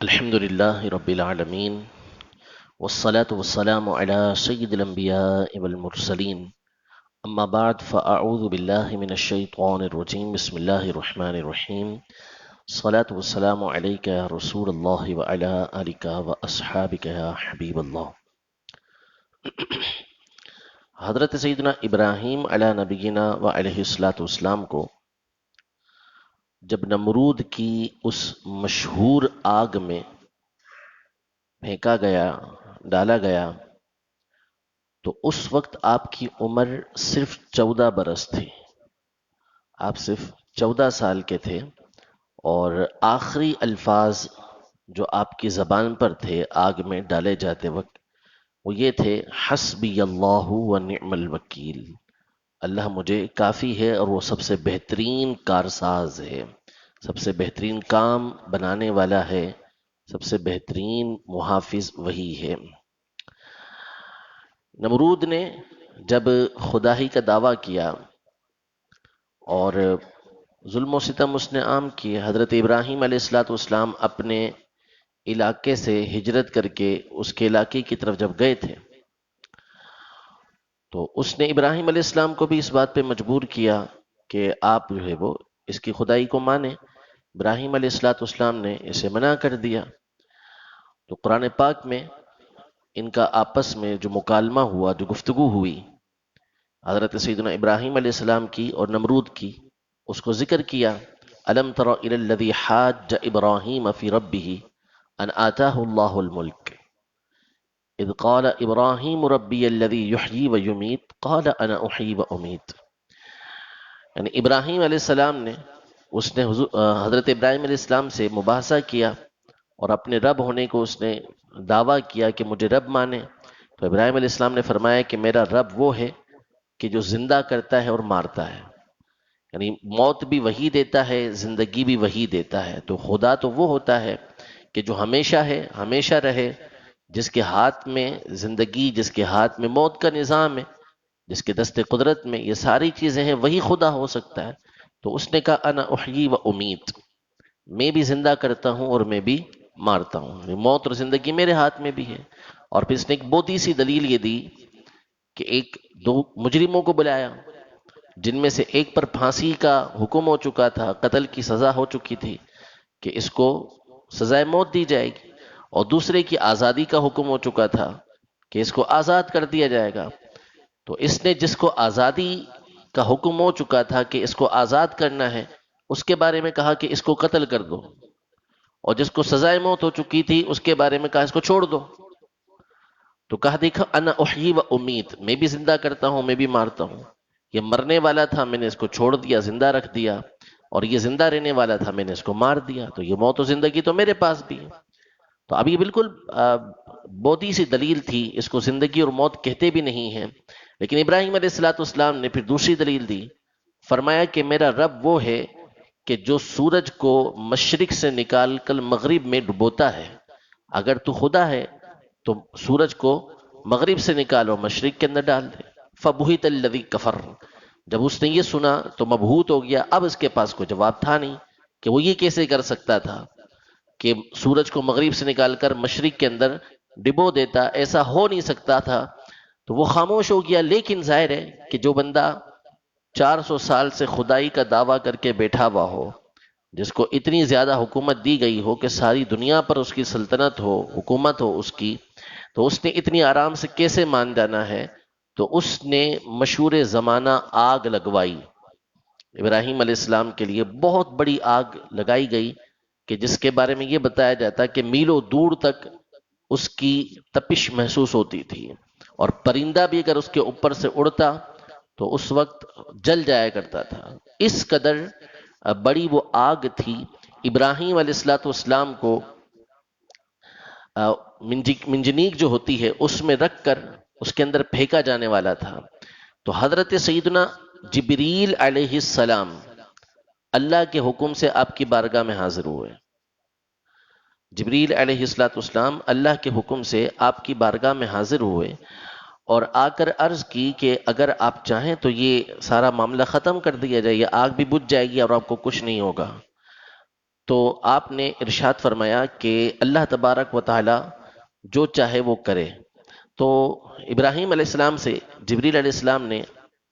الحمد لله رب العالمين والصلاة والسلام على سيد الأنبياء والمرسلين أما بعد فأعوذ بالله من الشيطان الرجيم بسم الله الرحمن الرحيم الصلاة والسلام عليك يا رسول الله وعلى آلك وأصحابك يا حبيب الله. حضرت سیدنا ابراہیم علیہ نبینا و علیہ الصلاۃ والسلام کو جب نمرود کی اس مشہور آگ میں پھینکا گیا، ڈالا گیا، تو اس وقت آپ کی عمر صرف 14 برس تھی. آپ صرف 14 سال کے تھے، اور آخری الفاظ جو آپ کی زبان پر تھے آگ میں ڈالے جاتے وقت وہ یہ تھے: حسبی اللہ و نعم الوکیل. اللہ مجھے کافی ہے اور وہ سب سے بہترین کارساز ہے، سب سے بہترین کام بنانے والا ہے، سب سے بہترین محافظ وہی ہے. نمرود نے جب خدائی کا دعویٰ کیا اور ظلم و ستم اس نے عام کیے، حضرت ابراہیم علیہ الصلاۃ والسلام اپنے علاقے سے ہجرت کر کے اس کے علاقے کی طرف جب گئے تھے تو اس نے ابراہیم علیہ السلام کو بھی اس بات پہ مجبور کیا کہ آپ جو ہے وہ اس کی خدائی کو مانیں. ابراہیم علیہ الصلاۃ والسلام نے اسے منع کر دیا. تو قرآن پاک میں ان کا آپس میں جو مکالمہ ہوا، جو گفتگو ہوئی حضرت سیدنا ابراہیم علیہ السلام کی اور نمرود کی، اس کو ذکر کیا: الم تر الی الذی حاج ابراہیم فی ربہ ان آتاہ اللہ الملک اذ قال ابراہیم ربی الذی یحیی و یمیت قال انا احیی و امیت. یعنی ابراہیم علیہ السلام نے حضرت ابراہیم علیہ السلام سے مباحثہ کیا اور اپنے رب ہونے کو اس نے دعویٰ کیا کہ مجھے رب مانے. تو ابراہیم علیہ السلام نے فرمایا کہ میرا رب وہ ہے کہ جو زندہ کرتا ہے اور مارتا ہے، یعنی موت بھی وہی دیتا ہے، زندگی بھی وہی دیتا ہے. تو خدا تو وہ ہوتا ہے کہ جو ہمیشہ ہے، ہمیشہ رہے، جس کے ہاتھ میں زندگی، جس کے ہاتھ میں موت کا نظام ہے، جس کے دست قدرت میں یہ ساری چیزیں ہیں، وہی خدا ہو سکتا ہے. تو اس نے کہا انا احیی و امیت، میں بھی زندہ کرتا ہوں اور میں بھی مارتا ہوں، موت اور زندگی میرے ہاتھ میں بھی ہے. اور پھر اس نے ایک بہت سی دلیل یہ دی کہ دو مجرموں کو بلایا جن میں سے ایک پر پھانسی کا حکم ہو چکا تھا، قتل کی سزا ہو چکی تھی کہ اس کو سزائے موت دی جائے گی، اور دوسرے کی آزادی کا حکم ہو چکا تھا کہ اس کو آزاد کر دیا جائے گا. تو اس نے جس کو آزادی کا حکم ہو چکا تھا کہ اس کو آزاد کرنا ہے، اس کے بارے میں کہا کہ اس کو قتل کر دو، اور جس کو سزائے موت ہو چکی تھی اس کے بارے میں کہا اس کو چھوڑ دو. تو کہا دیکھا انا احیی و امید، میں بھی زندہ کرتا ہوں، میں بھی مارتا ہوں. یہ مرنے والا تھا، میں نے اس کو چھوڑ دیا، زندہ رکھ دیا، اور یہ زندہ رہنے والا تھا، میں نے اس کو مار دیا. تو یہ موت و زندگی تو میرے پاس بھی ہے. تو اب یہ بالکل بہت سی دلیل تھی، اس کو زندگی اور موت کہتے بھی نہیں ہیں. لیکن ابراہیم علیہ الصلوۃ والسلام نے پھر دوسری دلیل دی، فرمایا کہ میرا رب وہ ہے کہ جو سورج کو مشرق سے نکال کر مغرب میں ڈبوتا ہے. اگر تو خدا ہے تو سورج کو مغرب سے نکالو، مشرق کے اندر ڈال دے. فبہت الذی کفر، جب اس نے یہ سنا تو مبہوت ہو گیا. اب اس کے پاس کوئی جواب تھا نہیں کہ وہ یہ کیسے کر سکتا تھا کہ سورج کو مغرب سے نکال کر مشرق کے اندر ڈبو دیتا، ایسا ہو نہیں سکتا تھا. تو وہ خاموش ہو گیا. لیکن ظاہر ہے کہ جو بندہ 400 سال سے خدائی کا دعویٰ کر کے بیٹھا ہوا ہو، جس کو اتنی زیادہ حکومت دی گئی ہو کہ ساری دنیا پر اس کی سلطنت ہو، حکومت ہو اس کی، تو اس نے اتنی آرام سے کیسے مان جانا ہے؟ تو اس نے مشہور زمانہ آگ لگوائی. ابراہیم علیہ السلام کے لیے بہت بڑی آگ لگائی گئی کہ جس کے بارے میں یہ بتایا جاتا کہ میلوں دور تک اس کی تپش محسوس ہوتی تھی، اور پرندہ بھی اگر اس کے اوپر سے اڑتا تو اس وقت جل جایا کرتا تھا. اس قدر بڑی وہ آگ تھی. ابراہیم علیہ الصلوۃ والسلام کو منجنیق جو ہوتی ہے اس میں رکھ کر اس کے اندر پھینکا جانے والا تھا. تو حضرت سیدنا جبریل علیہ السلام اللہ کے حکم سے آپ کی بارگاہ میں حاضر ہوئے. جبریل علیہ السلام اللہ کے حکم سے آپ کی بارگاہ میں حاضر ہوئے اور آ کر عرض کی کہ اگر آپ چاہیں تو یہ سارا معاملہ ختم کر دیا جائے، یہ آگ بھی بجھ جائے گی اور آپ کو کچھ نہیں ہوگا. تو آپ نے ارشاد فرمایا کہ اللہ تبارک و تعالی جو چاہے وہ کرے. تو ابراہیم علیہ السلام سے جبریل علیہ السلام نے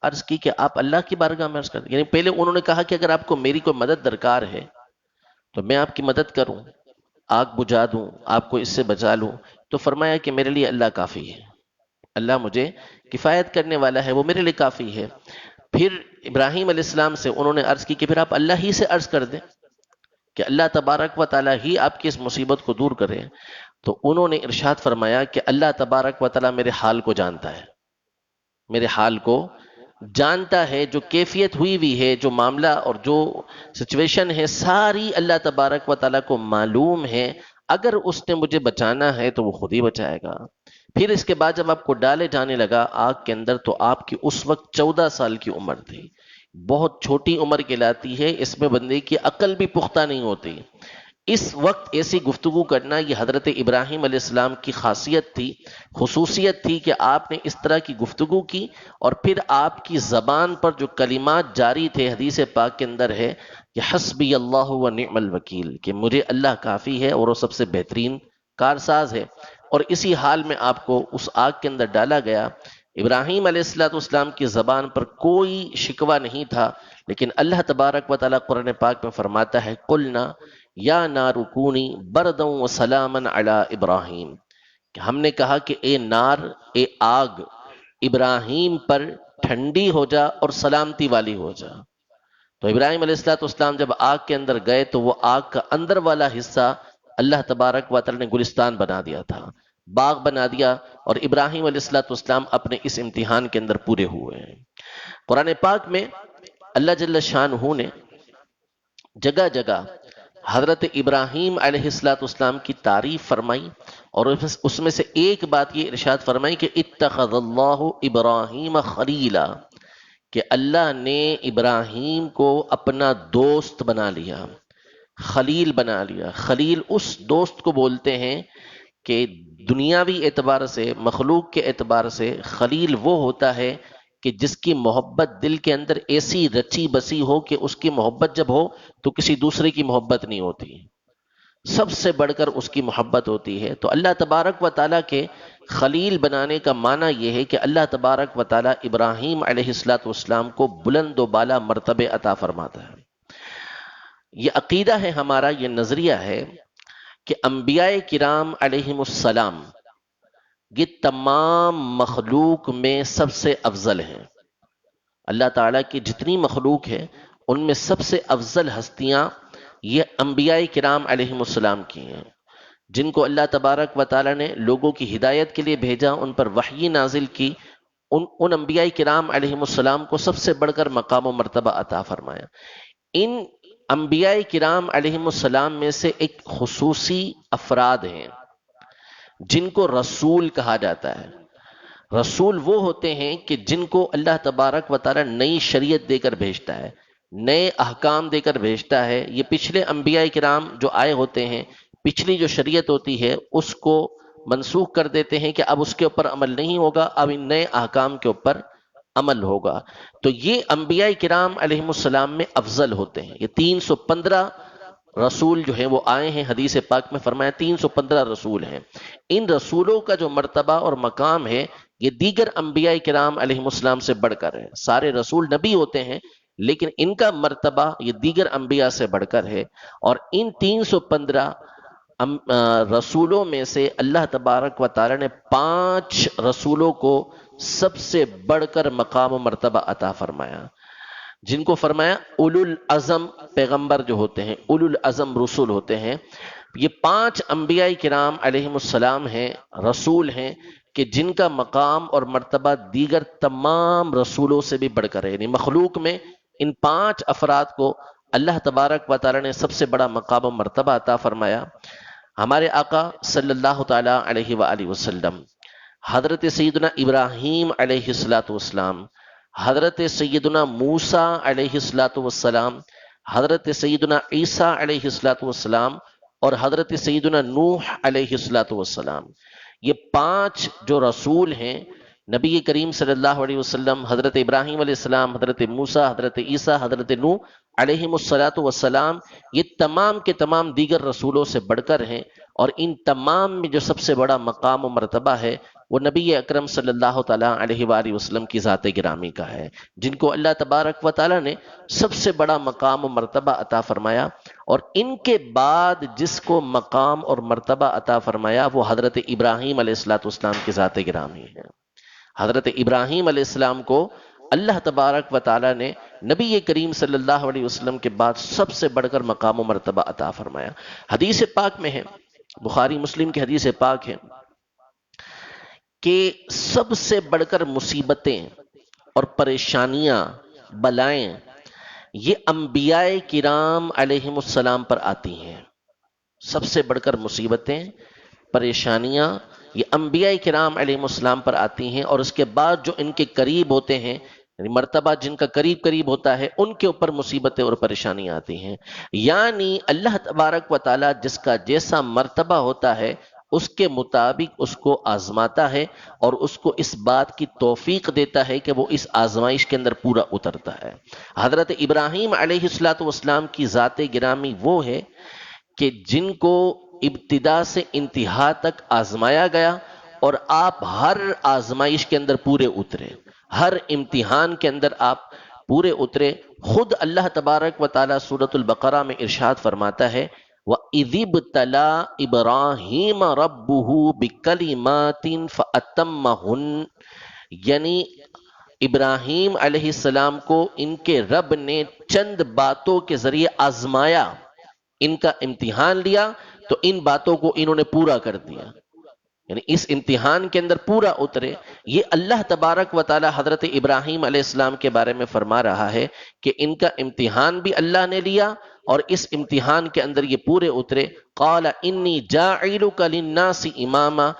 عرض کی کہ آپ اللہ کی بارگاہ میں عرض کریں. یعنی پہلے انہوں نے کہا کہ اگر آپ کو میری کوئی مدد درکار ہے تو میں آپ کی مدد کروں، آگ بجھا دوں، آپ کو اس سے بچا لوں. تو فرمایا کہ میرے لیے اللہ کافی ہے، اللہ مجھے کفایت کرنے والا ہے، وہ میرے لیے کافی ہے. پھر ابراہیم علیہ السلام سے انہوں نے عرض کی کہ پھر آپ اللہ ہی سے عرض کر دیں کہ اللہ تبارک و تعالی ہی آپ کی اس مصیبت کو دور کرے. تو انہوں نے ارشاد فرمایا کہ اللہ تبارک و تعالی میرے حال کو جانتا ہے، میرے حال کو جانتا ہے، جو کیفیت ہوئی ہوئی ہے، جو معاملہ اور جو سچویشن ہے، ساری اللہ تبارک و تعالی کو معلوم ہے. اگر اس نے مجھے بچانا ہے تو وہ خود ہی بچائے گا. پھر اس کے بعد جب آپ کو ڈالے جانے لگا آگ کے اندر تو آپ کی اس وقت 14 سال کی عمر تھی. بہت چھوٹی عمر کہلاتی ہے، اس میں بندے کی عقل بھی پختہ نہیں ہوتی. اس وقت ایسی گفتگو کرنا یہ حضرت ابراہیم علیہ السلام کی خاصیت تھی، خصوصیت تھی کہ آپ نے اس طرح کی گفتگو کی. اور پھر آپ کی زبان پر جو کلمات جاری تھے، حدیث پاک کے اندر ہے کہ حسبی اللہ و نعم الوکیل، کہ مجھے اللہ کافی ہے اور وہ سب سے بہترین کارساز ہے. اور اسی حال میں آپ کو اس آگ کے اندر ڈالا گیا. ابراہیم علیہ السلام کی زبان پر کوئی شکوہ نہیں تھا، لیکن اللہ تبارک و تعالیٰ قرآن پاک میں فرماتا ہے قلنا یا نار کونی بردا و سلاما علی ابراہیم، کہ ہم نے کہا کہ اے نار، اے آگ، ابراہیم پر ٹھنڈی ہو جا اور سلامتی والی ہو جا. تو ابراہیم علیہ السلام جب آگ کے اندر گئے تو وہ آگ کا اندر والا حصہ اللہ تبارک و تعالی نے گلستان بنا دیا تھا، باغ بنا دیا. اور ابراہیم علیہ السلام اپنے اس امتحان کے اندر پورے ہوئے ہیں. قرآن پاک میں اللہ جل شانہ نے جگہ جگہ حضرت ابراہیم علیہ السلام کی تعریف فرمائی، اور اس میں سے ایک بات یہ ارشاد فرمائی کہ اتخذ اللہ ابراہیم خلیلا، کہ اللہ نے ابراہیم کو اپنا دوست بنا لیا، خلیل بنا لیا. خلیل اس دوست کو بولتے ہیں کہ دنیاوی اعتبار سے، مخلوق کے اعتبار سے خلیل وہ ہوتا ہے کہ جس کی محبت دل کے اندر ایسی رچی بسی ہو کہ اس کی محبت جب ہو تو کسی دوسرے کی محبت نہیں ہوتی، سب سے بڑھ کر اس کی محبت ہوتی ہے. تو اللہ تبارک و تعالیٰ کے خلیل بنانے کا معنی یہ ہے کہ اللہ تبارک و تعالیٰ ابراہیم علیہ السلام کو بلند و بالا مرتبے عطا فرماتا ہے. یہ عقیدہ ہے ہمارا، یہ نظریہ ہے کہ انبیاء کرام علیہم السلام یہ تمام مخلوق میں سب سے افضل ہیں. اللہ تعالیٰ کی جتنی مخلوق ہے ان میں سب سے افضل ہستیاں یہ انبیاء کرام علیہم السلام کی ہیں، جن کو اللہ تبارک و تعالیٰ نے لوگوں کی ہدایت کے لیے بھیجا، ان پر وحی نازل کی. ان انبیاء کرام علیہم السلام کو سب سے بڑھ کر مقام و مرتبہ عطا فرمایا. ان انبیاء کرام علیہم السلام میں سے ایک خصوصی افراد ہیں جن کو رسول کہا جاتا ہے. رسول وہ ہوتے ہیں کہ جن کو اللہ تبارک و تعالی نئی شریعت دے کر بھیجتا ہے، نئے احکام دے کر بھیجتا ہے. یہ پچھلے انبیاء کرام جو آئے ہوتے ہیں، پچھلی جو شریعت ہوتی ہے اس کو منسوخ کر دیتے ہیں کہ اب اس کے اوپر عمل نہیں ہوگا، اب ان نئے احکام کے اوپر عمل ہوگا. تو یہ انبیاء کرام علیہ السلام میں افضل ہوتے ہیں. یہ 315 رسول جو ہیں وہ آئے ہیں، حدیث پاک میں فرمایا 315 رسول ہیں. ان رسولوں کا جو مرتبہ اور مقام ہے یہ دیگر انبیاء کرام علیہ السلام سے بڑھ کر ہے. سارے رسول نبی ہوتے ہیں لیکن ان کا مرتبہ یہ دیگر انبیاء سے بڑھ کر ہے. اور ان 315 رسولوں میں سے اللہ تبارک و تعالی نے 5 رسولوں کو سب سے بڑھ کر مقام و مرتبہ عطا فرمایا، جن کو فرمایا اولو العزم پیغمبر جو ہوتے ہیں، اولو العزم رسول ہوتے ہیں. یہ 5 انبیاء کرام علیہم السلام ہیں، رسول ہیں کہ جن کا مقام اور مرتبہ دیگر تمام رسولوں سے بھی بڑھ کر ہے. یعنی مخلوق میں ان 5 افراد کو اللہ تبارک و تعالی نے سب سے بڑا مقام و مرتبہ عطا فرمایا. ہمارے آقا صلی اللہ تعالی علیہ وآلہ وسلم، حضرت سیدنا ابراہیم علیہ السلام، حضرت سیدنا موسیٰ علیہ السلام، حضرت سیدنا عیسیٰ علیہ السلام اور حضرت سیدنا نوح علیہ السلام، یہ 5 جو رسول ہیں نبی کریم صلی اللہ علیہ وسلم، حضرت ابراہیم علیہ السلام، حضرت موسیٰ، حضرت عیسیٰ، حضرت نوح علیہم الصلاۃ والسلام، یہ تمام کے تمام دیگر رسولوں سے بڑھ کر ہیں، اور ان تمام میں جو سب سے بڑا مقام و مرتبہ ہے وہ نبی اکرم صلی اللہ تعالیٰ علیہ وآلہ وسلم کی ذات گرامی کا ہے، جن کو اللہ تبارک و تعالیٰ نے سب سے بڑا مقام و مرتبہ عطا فرمایا، اور ان کے بعد جس کو مقام اور مرتبہ عطا فرمایا وہ حضرت ابراہیم علیہ الصلاۃ والسلام کی ذات گرامی ہے۔ حضرت ابراہیم علیہ السلام کو اللہ تبارک و تعالیٰ نے نبی کریم صلی اللہ علیہ وسلم کے بعد سب سے بڑھ کر مقام و مرتبہ عطا فرمایا۔ حدیث پاک میں ہے، بخاری مسلم کی حدیث پاک ہے کہ سب سے بڑھ کر مصیبتیں اور پریشانیاں، بلائیں، یہ انبیاء کرام علیہم السلام پر آتی ہیں۔ سب سے بڑھ کر مصیبتیں، پریشانیاں یہ انبیاء کرام علیہ السلام پر آتی ہیں، اور اس کے بعد جو ان کے قریب ہوتے ہیں، یعنی مرتبہ جن کا قریب قریب ہوتا ہے، ان کے اوپر مصیبتیں اور پریشانیاں آتی ہیں۔ یعنی اللہ تبارک و تعالی جس کا جیسا مرتبہ ہوتا ہے اس کے مطابق اس کو آزماتا ہے، اور اس کو اس بات کی توفیق دیتا ہے کہ وہ اس آزمائش کے اندر پورا اترتا ہے۔ حضرت ابراہیم علیہ الصلوۃ والسلام کی ذات گرامی وہ ہے کہ جن کو ابتدا سے انتہا تک آزمایا گیا، اور آپ ہر آزمائش کے اندر پورے اترے، ہر امتحان کے اندر آپ پورے اترے۔ خود اللہ تبارک و تعالیٰ سورۃ البقرہ میں ارشاد فرماتا ہے وَإِذِ ابْتَلَىٰ إِبْرَاهِيمَ رَبُّهُ بِكَلِمَاتٍ فَأَتَمَّهُنَّ، یعنی ابراہیم علیہ السلام کو ان کے رب نے چند باتوں کے ذریعے آزمایا، ان کا امتحان لیا، تو ان باتوں کو انہوں نے پورا کر دیا، یعنی اس امتحان کے اندر پورا اترے۔ یہ اللہ تبارک و تعالی حضرت ابراہیم علیہ السلام کے بارے میں فرما رہا ہے کہ ان کا امتحان بھی اللہ نے لیا، اور اس امتحان کے اندر یہ پورے اترے۔ قال انی جاعلک للناس اماما،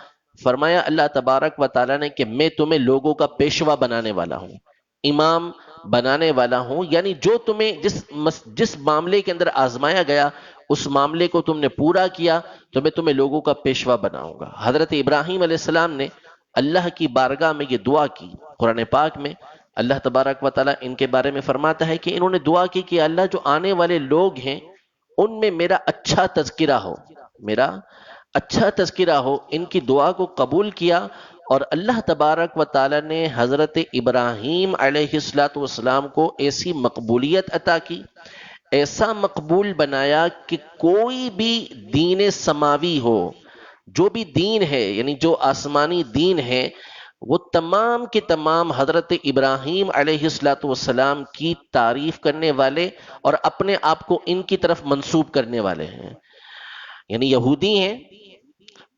فرمایا اللہ تبارک و تعالی نے کہ میں تمہیں لوگوں کا پیشوا بنانے والا ہوں، امام بنانے والا ہوں، یعنی جو تمہیں جس معاملے کے اندر آزمایا گیا اس معاملے کو تم نے پورا کیا تو میں تمہیں لوگوں کا پیشوا بناؤں گا۔ حضرت ابراہیم علیہ السلام نے اللہ کی بارگاہ میں یہ دعا کی۔ قرآن پاک میں اللہ تبارک و تعالیٰ ان کے بارے میں فرماتا ہے کہ انہوں نے دعا کی کہ اللہ جو آنے والے لوگ ہیں ان میں میرا اچھا تذکرہ ہو، میرا اچھا تذکرہ ہو۔ ان کی دعا کو قبول کیا، اور اللہ تبارک و تعالیٰ نے حضرت ابراہیم علیہ السلام کو ایسی مقبولیت عطا کی، ایسا مقبول بنایا کہ کوئی بھی دین سماوی ہو، جو بھی دین ہے، یعنی جو آسمانی دین ہے، وہ تمام کے تمام حضرت ابراہیم علیہ السلام کی تعریف کرنے والے اور اپنے آپ کو ان کی طرف منسوب کرنے والے ہیں۔ یعنی یہودی ہیں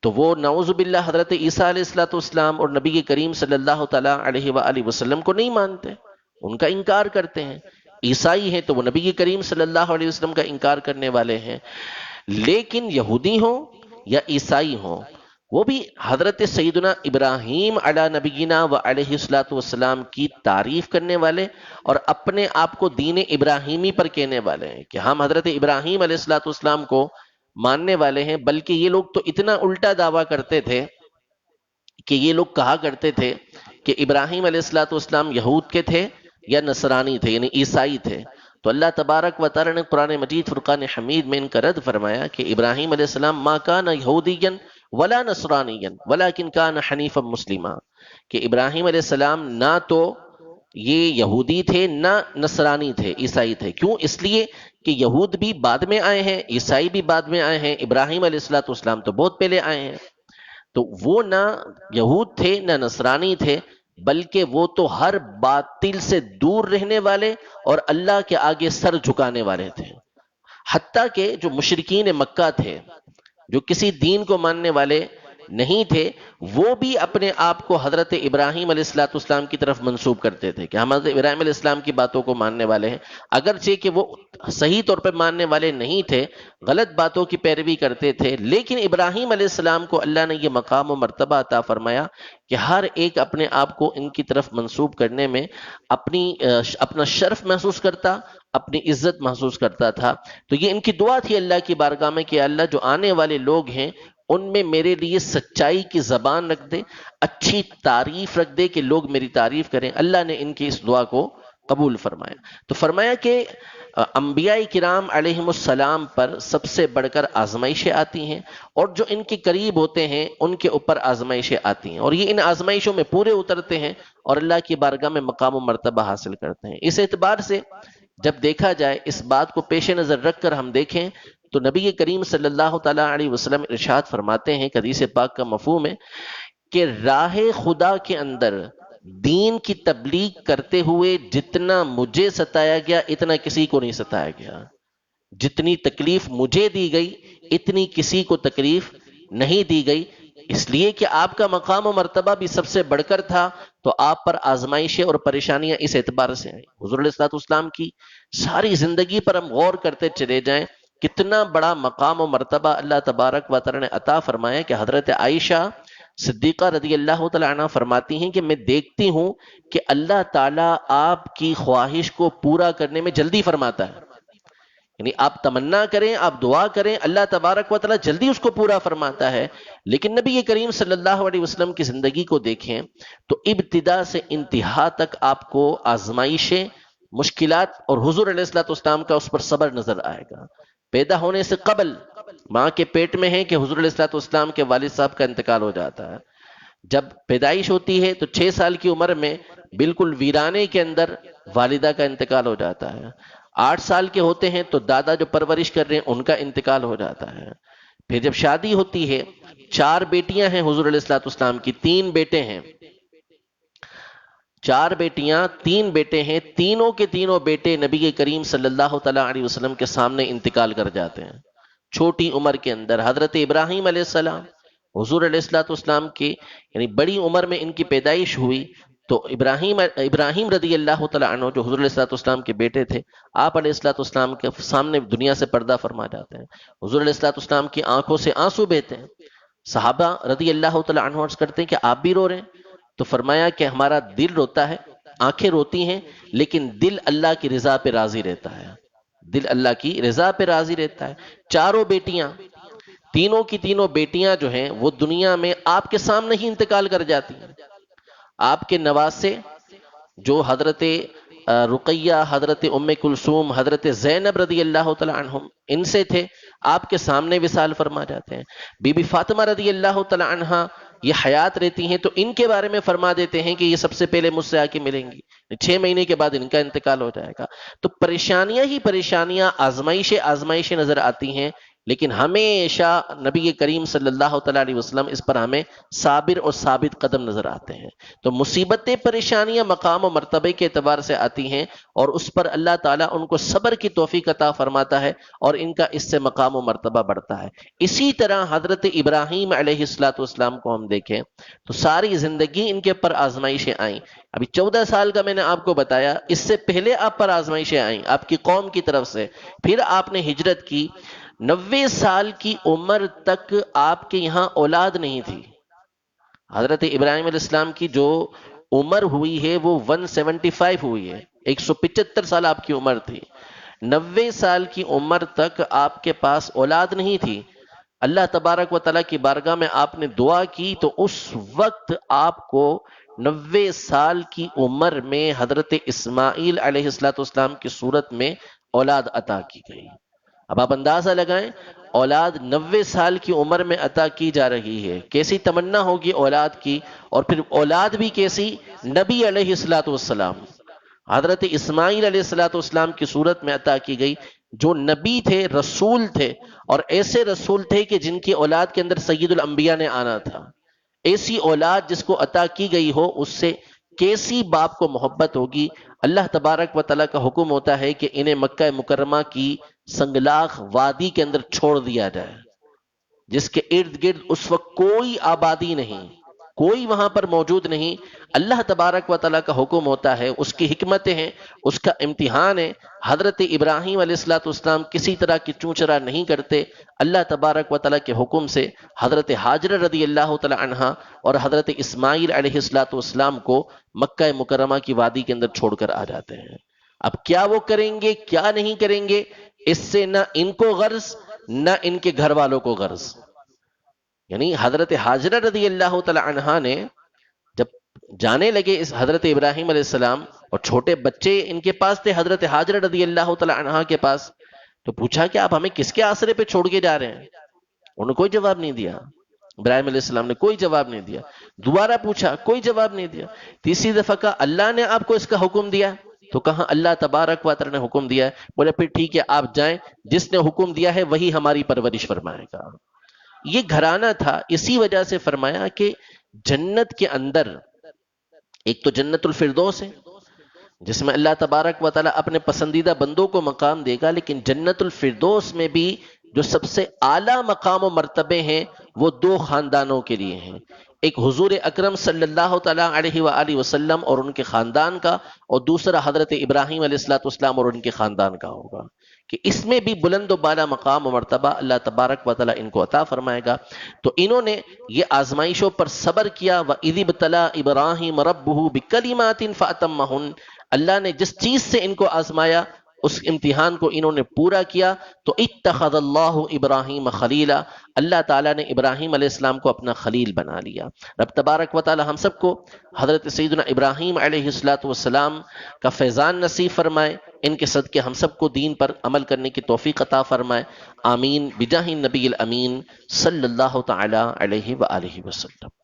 تو وہ نعوذ باللہ حضرت عیسیٰ علیہ السلام اور نبی کریم صلی اللہ تعالیٰ علیہ وآلہ وسلم کو نہیں مانتے، ان کا انکار کرتے ہیں۔ عیسائی ہیں تو وہ نبی کریم صلی اللہ علیہ وسلم کا انکار کرنے والے ہیں۔ لیکن یہودی ہوں یا عیسائی ہوں، وہ بھی حضرت سیدنا ابراہیم علی نبینا و علیہ السلام کی تعریف کرنے والے اور اپنے آپ کو دین ابراہیمی پر کہنے والے ہیں کہ ہم حضرت ابراہیم علیہ السلام کو ماننے والے ہیں۔ بلکہ یہ لوگ تو اتنا الٹا دعویٰ کرتے تھے کہ یہ لوگ کہا کرتے تھے کہ ابراہیم علیہ السلام یہود کے تھے یا نصرانی تھے، یعنی عیسائی تھے۔ تو اللہ تبارک و تعالی نے قرآن مجید فرقان حمید میں ان کا رد فرمایا کہ ابراہیم علیہ السلام ما کان یہودیا ولا نصرانیا ولکن کان حنیفا مسلما، کہ ابراہیم علیہ السلام نہ تو یہ یہودی تھے نہ نصرانی تھے، عیسائی تھے۔ کیوں؟ اس لیے کہ یہود بھی بعد میں آئے ہیں، عیسائی بھی بعد میں آئے ہیں، ابراہیم علیہ السلام تو بہت پہلے آئے ہیں۔ تو وہ نہ یہود تھے نہ نصرانی تھے، بلکہ وہ تو ہر باطل سے دور رہنے والے اور اللہ کے آگے سر جھکانے والے تھے۔ حتیٰ کہ جو مشرکین مکہ تھے، جو کسی دین کو ماننے والے نہیں تھے، وہ بھی اپنے آپ کو حضرت ابراہیم علیہ السلام کی طرف منسوب کرتے تھے کہ ہم حضرت ابراہیم علیہ السلام کی باتوں کو ماننے والے ہیں، اگرچہ کہ وہ صحیح طور پہ ماننے والے نہیں تھے، غلط باتوں کی پیروی کرتے تھے۔ لیکن ابراہیم علیہ السلام کو اللہ نے یہ مقام و مرتبہ عطا فرمایا کہ ہر ایک اپنے آپ کو ان کی طرف منسوب کرنے میں اپنا شرف محسوس کرتا، اپنی عزت محسوس کرتا تھا۔ تو یہ ان کی دعا تھی اللہ کی بارگاہ میں کہ اللہ جو آنے والے لوگ ہیں ان میں میرے لیے سچائی کی زبان رکھ دے، اچھی تعریف رکھ دے کہ لوگ میری تعریف کریں۔ اللہ نے ان کی اس دعا کو قبول فرمایا۔ تو فرمایا کہ انبیاء کرام علیہم السلام پر سب سے بڑھ کر آزمائشیں آتی ہیں، اور جو ان کے قریب ہوتے ہیں ان کے اوپر آزمائشیں آتی ہیں، اور یہ ان آزمائشوں میں پورے اترتے ہیں اور اللہ کی بارگاہ میں مقام و مرتبہ حاصل کرتے ہیں۔ اس اعتبار سے جب دیکھا جائے، اس بات کو پیش نظر رکھ کر ہم دیکھیں تو نبی کریم صلی اللہ تعالی علیہ وسلم ارشاد فرماتے ہیں، حدیث پاک کا مفہوم ہے کہ راہ خدا کے اندر دین کی تبلیغ کرتے ہوئے جتنا مجھے ستایا گیا اتنا کسی کو نہیں ستایا گیا، جتنی تکلیف مجھے دی گئی اتنی کسی کو تکلیف نہیں دی گئی، اس لیے کہ آپ کا مقام و مرتبہ بھی سب سے بڑھ کر تھا، تو آپ پر آزمائشیں اور پریشانیاں اس اعتبار سے ہیں۔ حضور علیہ الصلوۃ والسلام کی ساری زندگی پر ہم غور کرتے چلے جائیں، کتنا بڑا مقام و مرتبہ اللہ تبارک و تعالی نے عطا فرمایا کہ حضرت عائشہ صدیقہ رضی اللہ تعالی عنہ فرماتی ہیں کہ میں دیکھتی ہوں کہ اللہ تعالیٰ آپ کی خواہش کو پورا کرنے میں جلدی فرماتا ہے، یعنی آپ تمنا کریں، آپ دعا کریں، اللہ تبارک و تعالیٰ جلدی اس کو پورا فرماتا ہے۔ لیکن نبی کریم صلی اللہ علیہ وسلم کی زندگی کو دیکھیں تو ابتدا سے انتہا تک آپ کو آزمائشیں، مشکلات، اور حضور علیہ الصلوۃ والسلام کا اس پر صبر نظر آئے گا۔ پیدا ہونے سے قبل ماں کے پیٹ میں ہے کہ حضور علیہ الصلوۃ والسلام کے والد صاحب کا انتقال ہو جاتا ہے۔ جب پیدائش ہوتی ہے تو 6 سال کی عمر میں بالکل ویرانے کے اندر والدہ کا انتقال ہو جاتا ہے۔ 8 سال کے ہوتے ہیں تو دادا جو پرورش کر رہے ہیں ان کا انتقال ہو جاتا ہے۔ پھر جب شادی ہوتی ہے، 4 بیٹیاں ہیں حضور علیہ الصلوۃ والسلام کی، 3 بیٹے ہیں، 4 بیٹیاں 3 بیٹے ہیں، تینوں کے تینوں بیٹے نبی کریم صلی اللہ تعالی علیہ وسلم کے سامنے انتقال کر جاتے ہیں چھوٹی عمر کے اندر۔ حضرت ابراہیم علیہ السلام حضور علیہ الصلوۃ والسلام کی یعنی بڑی عمر میں ان کی پیدائش ہوئی، تو ابراہیم رضی اللہ تعالیٰ عنہ جو حضور علیہ الصلوۃ والسلام کے بیٹے تھے، آپ علیہ الصلوۃ والسلام کے سامنے دنیا سے پردہ فرما جاتے ہیں۔ حضور علیہ الصلوۃ والسلام کی آنکھوں سے آنسو بہتے ہیں۔ صحابہ رضی اللہ تعالیٰ عنہ عرض کرتے ہیں کہ آپ بھی رو رہے ہیں؟ تو فرمایا کہ ہمارا دل روتا ہے، آنکھیں روتی ہیں، لیکن دل اللہ کی رضا پہ راضی رہتا ہے، دل اللہ کی رضا پہ راضی رہتا ہے۔ 4 بیٹیاں، تینوں کی تینوں بیٹیاں جو ہیں وہ دنیا میں آپ کے سامنے ہی انتقال کر جاتی ہیں۔ آپ کے نواسے جو حضرت رقیہ، حضرت ام کلثوم، حضرت زینب رضی اللہ تعالی عنہم، ان سے تھے، آپ کے سامنے وصال فرما جاتے ہیں۔ بی بی فاطمہ رضی اللہ تعالی عنہا یہ حیات رہتی ہیں تو ان کے بارے میں فرما دیتے ہیں کہ یہ سب سے پہلے مجھ سے آ کے ملیں گی، 6 مہینے کے بعد ان کا انتقال ہو جائے گا۔ تو پریشانیاں ہی پریشانیاں، آزمائشیں نظر آتی ہیں، لیکن ہمیشہ نبی کریم صلی اللہ تعالی علیہ وسلم اس پر ہمیں صابر اور ثابت قدم نظر آتے ہیں۔ تو مصیبتیں، پریشانیاں مقام و مرتبے کے اعتبار سے آتی ہیں، اور اس پر اللہ تعالیٰ ان کو صبر کی توفیق عطا فرماتا ہے، اور ان کا اس سے مقام و مرتبہ بڑھتا ہے۔ اسی طرح حضرت ابراہیم علیہ الصلوۃ والسلام کو ہم دیکھیں تو ساری زندگی ان کے پر آزمائشیں آئیں۔ ابھی 14 سال کا میں نے آپ کو بتایا، اس سے پہلے آپ پر آزمائشیں آئیں آپ کی قوم کی طرف سے، پھر آپ نے ہجرت کی، 90 سال کی عمر تک آپ کے یہاں اولاد نہیں تھی۔ حضرت ابراہیم علیہ السلام کی جو عمر ہوئی ہے وہ 175 ہوئی ہے، 175 سال آپ کی عمر تھی۔ 90 سال کی عمر تک آپ کے پاس اولاد نہیں تھی۔ اللہ تبارک و تعالیٰ کی بارگاہ میں آپ نے دعا کی تو اس وقت آپ کو 90 سال کی عمر میں حضرت اسماعیل علیہ السلام کی صورت میں اولاد عطا کی گئی۔ اب آپ اندازہ لگائیں، اولاد 90 سال کی عمر میں عطا کی جا رہی ہے، کیسی تمنا ہوگی اولاد کی، اور پھر اولاد بھی کیسی، نبی علیہ السلام، حضرت اسماعیل علیہ السلام کی صورت میں عطا کی گئی، جو نبی تھے، رسول تھے، اور ایسے رسول تھے کہ جن کی اولاد کے اندر سید الانبیاء نے آنا تھا۔ ایسی اولاد جس کو عطا کی گئی ہو، اس سے کیسی باپ کو محبت ہوگی۔ اللہ تبارک و تعالیٰ کا حکم ہوتا ہے کہ انہیں مکہ مکرمہ کی سنگلاخ وادی کے اندر چھوڑ دیا جائے، جس کے ارد گرد اس وقت کوئی آبادی نہیں، کوئی وہاں پر موجود نہیں۔ اللہ تبارک و تعالیٰ کا حکم ہوتا ہے، اس کی حکمتیں ہیں، اس کا امتحان ہے۔ حضرت ابراہیم علیہ السلام کسی طرح کی چونچرا نہیں کرتے، اللہ تبارک و تعالیٰ کے حکم سے حضرت حاجرہ رضی اللہ تعالی عنہا اور حضرت اسماعیل علیہ السلام کو مکہ مکرمہ کی وادی کے اندر چھوڑ کر آ جاتے ہیں۔ اب کیا وہ کریں گے، کیا نہیں کریں گے، اس سے نہ ان کو غرض، نہ ان کے گھر والوں کو غرض۔ یعنی حضرت حاجرہ رضی اللہ تعالی عنہا نے جب جانے لگے اس حضرت ابراہیم علیہ السلام، اور چھوٹے بچے ان کے پاس تھے حضرت حاجرہ رضی اللہ تعالی عنہا کے پاس، تو پوچھا کہ آپ ہمیں کس کے آسرے پہ چھوڑ کے جا رہے ہیں؟ انہوں نے کوئی جواب نہیں دیا، ابراہیم علیہ السلام نے کوئی جواب نہیں دیا۔ دوبارہ پوچھا، کوئی جواب نہیں دیا۔ تیسری دفعہ کہا اللہ نے آپ کو اس کا حکم دیا؟ تو کہا اللہ تبارک و تعالی نے حکم دیا ہے۔ بولے پھر ٹھیک ہے آپ جائیں، جس نے حکم دیا ہے وہی ہماری پرورش فرمائے گا۔ یہ گھرانہ تھا، اسی وجہ سے فرمایا کہ جنت کے اندر ایک تو جنت الفردوس ہے جس میں اللہ تبارک و تعالیٰ اپنے پسندیدہ بندوں کو مقام دے گا، لیکن جنت الفردوس میں بھی جو سب سے اعلیٰ مقام و مرتبے ہیں وہ دو خاندانوں کے لیے ہیں، ایک حضور اکرم صلی اللہ تعالیٰ علیہ وآلہ وسلم اور ان کے خاندان کا، اور دوسرا حضرت ابراہیم علیہ السلام اور ان کے خاندان کا ہوگا، کہ اس میں بھی بلند و بالا مقام و مرتبہ اللہ تبارک و تعالیٰ ان کو عطا فرمائے گا۔ تو انہوں نے یہ آزمائشوں پر صبر کیا، وَإِذِ ابْتَلَىٰ إِبْرَاهِيمَ رَبُّهُ بِكَلِمَاتٍ فَأَتَمَّهُنَّ، اللہ نے جس چیز سے ان کو آزمایا اس امتحان کو انہوں نے پورا کیا، تو اتخذ اللہ ابراہیم خلیلا، اللہ تعالیٰ نے ابراہیم علیہ السلام کو اپنا خلیل بنا لیا۔ رب تبارک و تعالی ہم سب کو حضرت سیدنا ابراہیم علیہ السلام کا فیضان نصیب فرمائے، ان کے صدقے ہم سب کو دین پر عمل کرنے کی توفیق عطا فرمائے، آمین بجاہ النبی الامین صلی اللہ تعالی علیہ وآلہ وسلم۔